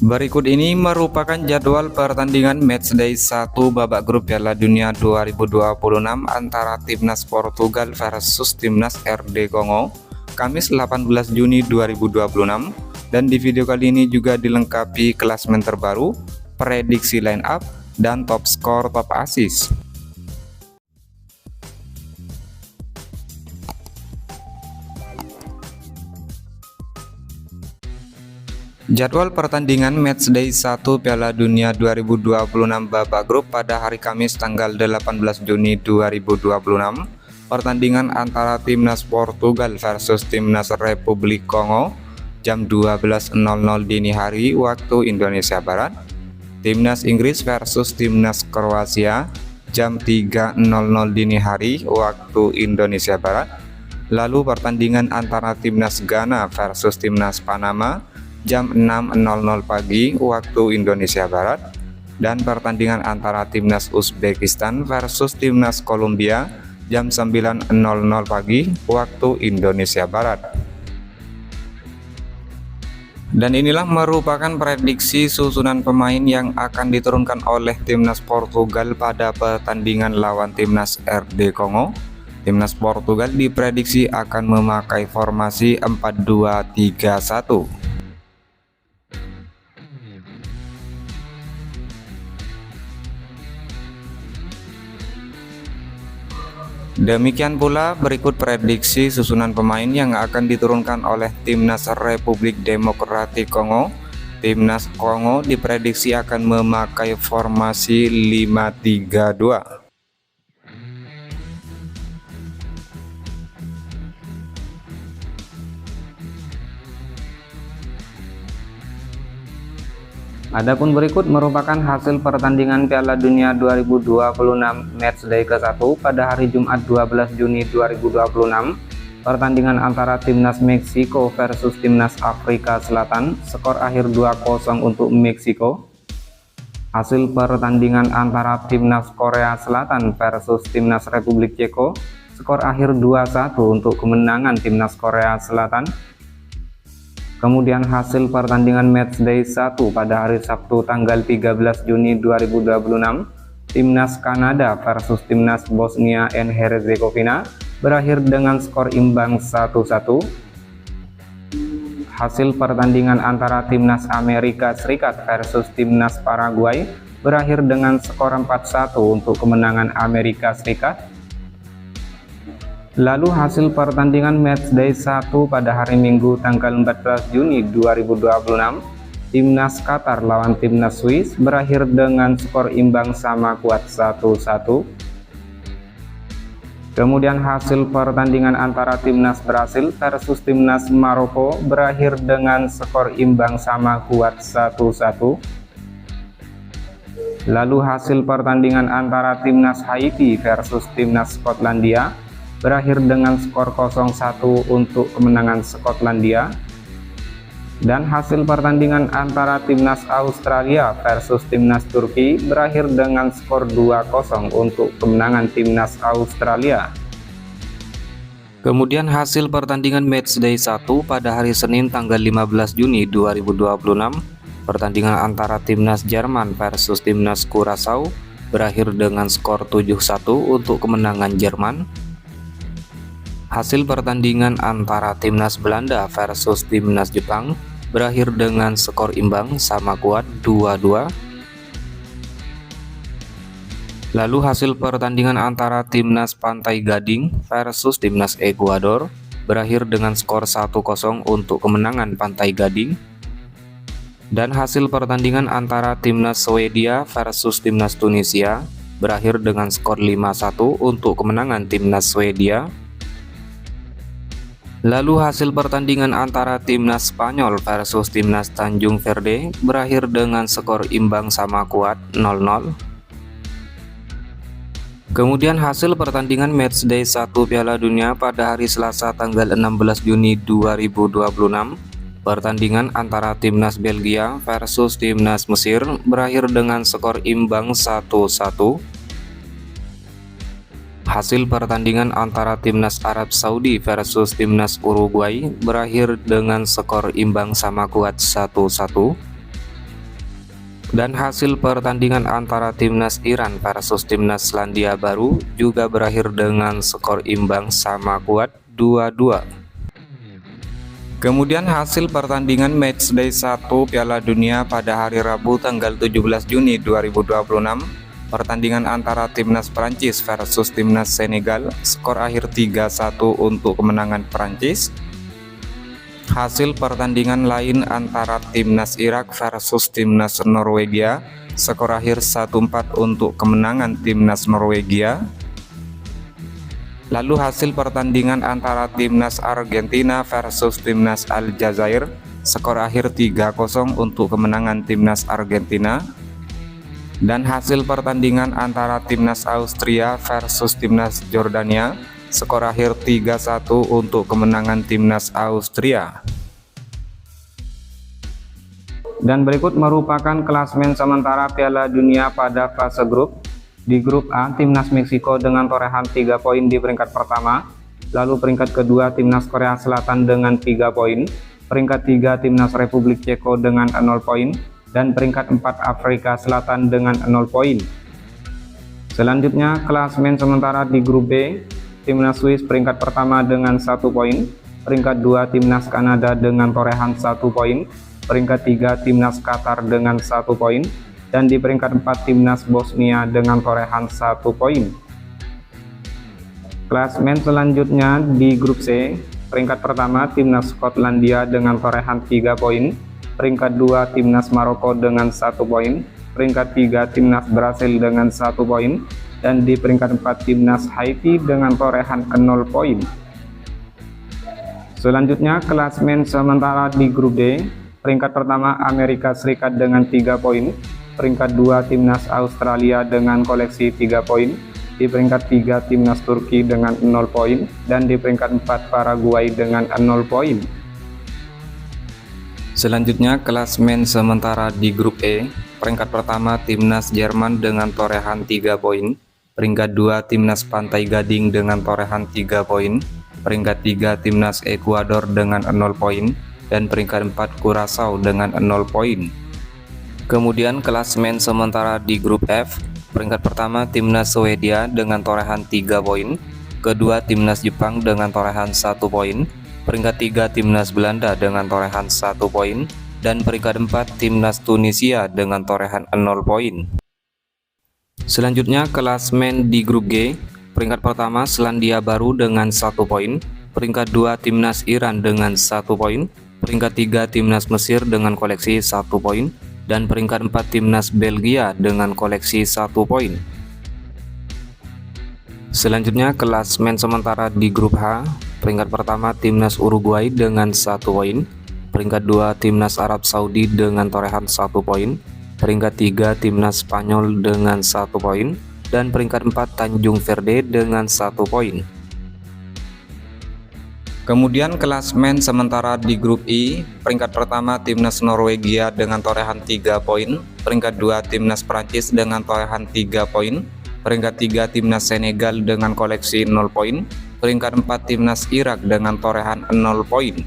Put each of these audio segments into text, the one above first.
Berikut ini merupakan jadwal pertandingan matchday 1 babak grup Piala Dunia 2026 antara Timnas Portugal versus Timnas RD Kongo, Kamis 18 Juni 2026. Dan di video kali ini juga dilengkapi klasemen terbaru, prediksi line up, dan top skor top assist. Jadwal pertandingan matchday 1 Piala Dunia 2026 babak grup pada hari Kamis tanggal 18 Juni 2026. Pertandingan antara Timnas Portugal versus Timnas Republik Kongo jam 12.00 dini hari waktu Indonesia Barat. Timnas Inggris versus Timnas Kroasia jam 3.00 dini hari waktu Indonesia Barat. Lalu pertandingan antara Timnas Ghana versus Timnas Panama jam 6.00 pagi waktu Indonesia Barat, dan pertandingan antara Timnas Uzbekistan versus Timnas Kolombia jam 9.00 pagi waktu Indonesia Barat. Dan inilah merupakan prediksi susunan pemain yang akan diturunkan oleh Timnas Portugal pada pertandingan lawan Timnas RD Kongo. Timnas Portugal diprediksi akan memakai formasi 4-2-3-1. Demikian pula berikut prediksi susunan pemain yang akan diturunkan oleh Timnas Republik Demokratik Kongo. Timnas Kongo diprediksi akan memakai formasi 5-3-2. Adapun berikut merupakan hasil pertandingan Piala Dunia 2026 matchday ke-1 pada hari Jumat 12 Juni 2026. Pertandingan antara Timnas Meksiko versus Timnas Afrika Selatan, skor akhir 2-0 untuk Meksiko. Hasil pertandingan antara Timnas Korea Selatan versus Timnas Republik Ceko, skor akhir 2-1 untuk kemenangan Timnas Korea Selatan. Kemudian hasil pertandingan matchday 1 pada hari Sabtu tanggal 13 Juni 2026, Timnas Kanada versus Timnas Bosnia and Herzegovina berakhir dengan skor imbang 1-1. Hasil pertandingan antara Timnas Amerika Serikat versus Timnas Paraguay berakhir dengan skor 4-1 untuk kemenangan Amerika Serikat. Lalu hasil pertandingan matchday 1 pada hari Minggu tanggal 14 Juni 2026, Timnas Qatar lawan Timnas Swiss berakhir dengan skor imbang sama kuat 1-1. Kemudian hasil pertandingan antara Timnas Brasil versus Timnas Maroko berakhir dengan skor imbang sama kuat 1-1. Lalu hasil pertandingan antara Timnas Haiti versus Timnas Skotlandia berakhir dengan skor 0-1 untuk kemenangan Skotlandia. Dan hasil pertandingan antara Timnas Australia versus Timnas Turki berakhir dengan skor 2-0 untuk kemenangan Timnas Australia. Kemudian hasil pertandingan matchday 1 pada hari Senin tanggal 15 Juni 2026, pertandingan antara Timnas Jerman versus Timnas Curaçao berakhir dengan skor 7-1 untuk kemenangan Jerman. Hasil pertandingan antara Timnas Belanda versus Timnas Jepang berakhir dengan skor imbang sama kuat 2-2. Lalu hasil pertandingan antara Timnas Pantai Gading versus Timnas Ekuador berakhir dengan skor 1-0 untuk kemenangan Pantai Gading. Dan hasil pertandingan antara Timnas Swedia versus Timnas Tunisia berakhir dengan skor 5-1 untuk kemenangan Timnas Swedia. Lalu hasil pertandingan antara Timnas Spanyol versus Timnas Tanjung Verde berakhir dengan skor imbang sama kuat 0-0. Kemudian hasil pertandingan matchday 1 Piala Dunia pada hari Selasa tanggal 16 Juni 2026, pertandingan antara Timnas Belgia versus Timnas Mesir berakhir dengan skor imbang 1-1. Hasil pertandingan antara Timnas Arab Saudi versus Timnas Uruguay berakhir dengan skor imbang sama kuat 1-1. Dan hasil pertandingan antara timnas Iran versus timnas Selandia Baru juga berakhir dengan skor imbang sama kuat 2-2. Kemudian hasil pertandingan matchday 1 Piala Dunia pada hari Rabu tanggal 17 Juni 2026, pertandingan antara timnas Prancis versus timnas Senegal, skor akhir 3-1 untuk kemenangan Prancis. Hasil pertandingan lain antara timnas Irak versus timnas Norwegia, skor akhir 1-4 untuk kemenangan timnas Norwegia. Lalu hasil pertandingan antara timnas Argentina versus timnas Aljazair, skor akhir 3-0 untuk kemenangan timnas Argentina. Dan hasil pertandingan antara timnas Austria versus timnas Jordania, skor akhir 3-1 untuk kemenangan timnas Austria. Dan berikut merupakan klasemen sementara Piala Dunia pada fase grup. Di grup A, timnas Meksiko dengan torehan 3 poin di peringkat pertama. Lalu peringkat kedua timnas Korea Selatan dengan 3 poin. Peringkat 3 timnas Republik Ceko dengan 0 poin. Dan peringkat 4 Afrika Selatan dengan 0 poin. Selanjutnya klasemen sementara di grup B, timnas Swiss peringkat pertama dengan 1 poin. Peringkat 2 timnas Kanada dengan torehan 1 poin. Peringkat 3 timnas Qatar dengan 1 poin. Dan di peringkat 4 timnas Bosnia dengan torehan 1 poin. Klasemen selanjutnya di grup C, peringkat pertama timnas Skotlandia dengan torehan 3 poin. Peringkat 2 timnas Maroko dengan 1 poin. Peringkat 3 timnas Brasil dengan 1 poin. Dan di peringkat 4 timnas Haiti dengan torehan 0 poin. Selanjutnya klasemen sementara di grup D, peringkat pertama Amerika Serikat dengan 3 poin. Peringkat 2 timnas Australia dengan koleksi 3 poin. Di peringkat 3 timnas Turki dengan 0 poin. Dan di peringkat 4 Paraguay dengan 0 poin. Selanjutnya klasemen sementara di grup E, peringkat pertama timnas Jerman dengan torehan 3 poin. Peringkat 2 timnas Pantai Gading dengan torehan 3 poin. Peringkat 3 timnas Ekuador dengan 0 poin. Dan peringkat 4 Curaçao dengan 0 poin. Kemudian klasemen sementara di grup F, peringkat pertama timnas Swedia dengan torehan 3 poin, kedua timnas Jepang dengan torehan 1 poin, peringkat 3 timnas Belanda dengan torehan 1 poin, dan peringkat 4 timnas Tunisia dengan torehan 0 poin. Selanjutnya klasemen di grup G, peringkat pertama Selandia Baru dengan 1 poin, peringkat 2 timnas Iran dengan 1 poin, peringkat 3 timnas Mesir dengan koleksi 1 poin, dan peringkat 4 timnas Belgia dengan koleksi 1 poin. Selanjutnya klasemen sementara di grup H, peringkat pertama timnas Uruguay dengan 1 poin, peringkat 2 timnas Arab Saudi dengan torehan 1 poin, peringkat 3 timnas Spanyol dengan 1 poin, dan peringkat 4 Tanjung Verde dengan 1 poin. Kemudian klasemen sementara di grup I, peringkat pertama timnas Norwegia dengan torehan 3 poin, peringkat 2 timnas Prancis dengan torehan 3 poin, peringkat 3 timnas Senegal dengan koleksi 0 poin, peringkat 4 timnas Irak dengan torehan 0 poin.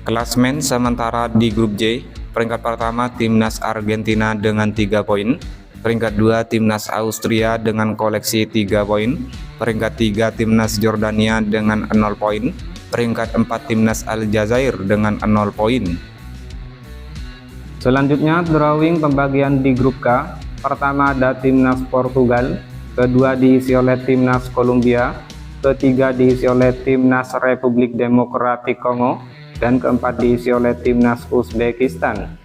Klasemen sementara di grup J, peringkat pertama timnas Argentina dengan 3 poin, peringkat 2 timnas Austria dengan koleksi 3 poin, peringkat 3 timnas Jordania dengan 0 poin, peringkat 4 timnas Aljazair dengan 0 poin. Selanjutnya drawing pembagian di grup K, pertama ada timnas Portugal, kedua diisi oleh timnas Kolombia, ketiga diisi oleh timnas Republik Demokratik Kongo, dan keempat diisi oleh timnas Uzbekistan.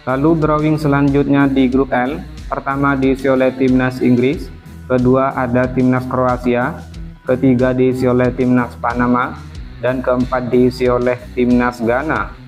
Lalu drawing selanjutnya di grup L, pertama diisi oleh timnas Inggris, kedua ada timnas Kroasia, ketiga diisi oleh timnas Panama, dan keempat diisi oleh timnas Ghana.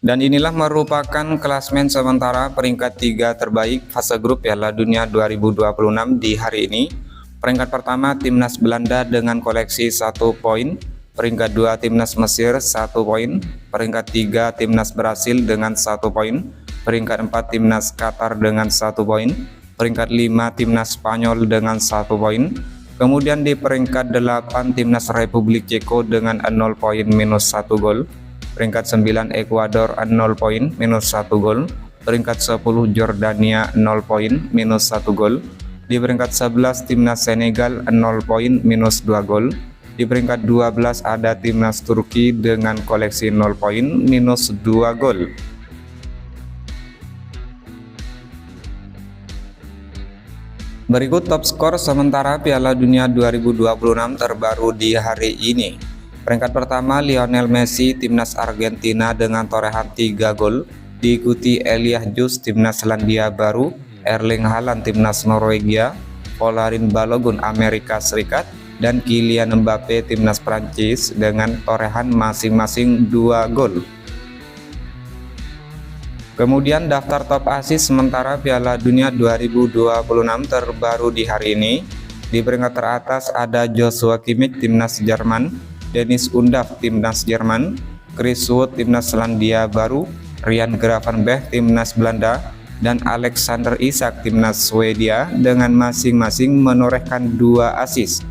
Dan inilah merupakan klasemen sementara peringkat 3 terbaik fase grup Piala Dunia 2026 di hari ini. Peringkat pertama timnas Belanda dengan koleksi 1 poin, peringkat 2 timnas Mesir 1 poin, peringkat 3 timnas Brasil dengan 1 poin, peringkat 4 timnas Qatar dengan 1 poin, peringkat 5 timnas Spanyol dengan 1 poin, Kemudian di peringkat 8 Timnas Republik Ceko dengan 0 poin minus 1 gol. Peringkat 9 Ekuador 0 poin minus 1 gol. Peringkat 10 Jordania 0 poin minus 1 gol. Di peringkat 11 Timnas Senegal 0 poin minus 2 gol. Di peringkat 12 ada Timnas Turki dengan koleksi 0 poin minus 2 gol. Berikut top skor sementara Piala Dunia 2026 terbaru di hari ini. Peringkat pertama Lionel Messi Timnas Argentina dengan torehan 3 gol, diikuti Elijah Jus Timnas Selandia Baru, Erling Haaland Timnas Norwegia, Folarin Balogun Amerika Serikat, dan Kylian Mbappe Timnas Prancis dengan torehan masing-masing 2 gol. Kemudian daftar top assist sementara Piala Dunia 2026 terbaru di hari ini. Di peringkat teratas ada Joshua Kimmich Timnas Jerman, Dennis Undav Timnas Jerman, Chris Wood Timnas Selandia Baru, Ryan Gravenberch Timnas Belanda, dan Alexander Isak Timnas Swedia dengan masing-masing menorehkan 2 assist.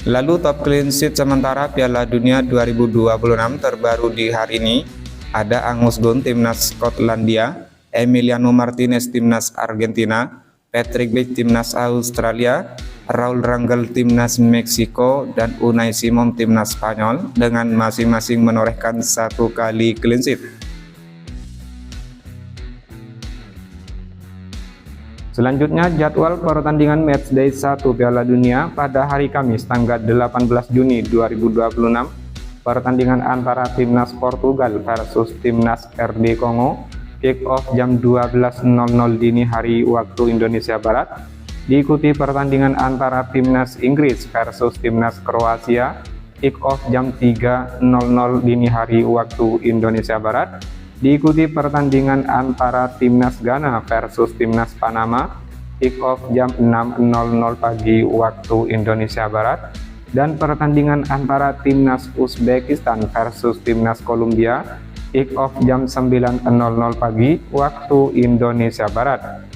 Lalu top clean sheet sementara Piala Dunia 2026 terbaru di hari ini ada Angus Gunn Timnas Skotlandia, Emiliano Martinez Timnas Argentina, Patrick Bach Timnas Australia, Raul Rangel Timnas Meksiko, dan Unai Simon Timnas Spanyol dengan masing-masing menorehkan 1 kali clean sheet. Selanjutnya jadwal pertandingan matchday 1 Piala Dunia pada hari Kamis tanggal 18 Juni 2026. Pertandingan antara Timnas Portugal versus Timnas RD Kongo, kick off jam 12.00 dini hari waktu Indonesia Barat. Diikuti pertandingan antara Timnas Inggris versus Timnas Kroasia, kick off jam 3.00 dini hari waktu Indonesia Barat. Diikuti pertandingan antara Timnas Ghana versus Timnas Panama, kick off jam 6.00 pagi waktu Indonesia Barat, dan pertandingan antara Timnas Uzbekistan versus Timnas Kolombia, kick off jam 9.00 pagi waktu Indonesia Barat.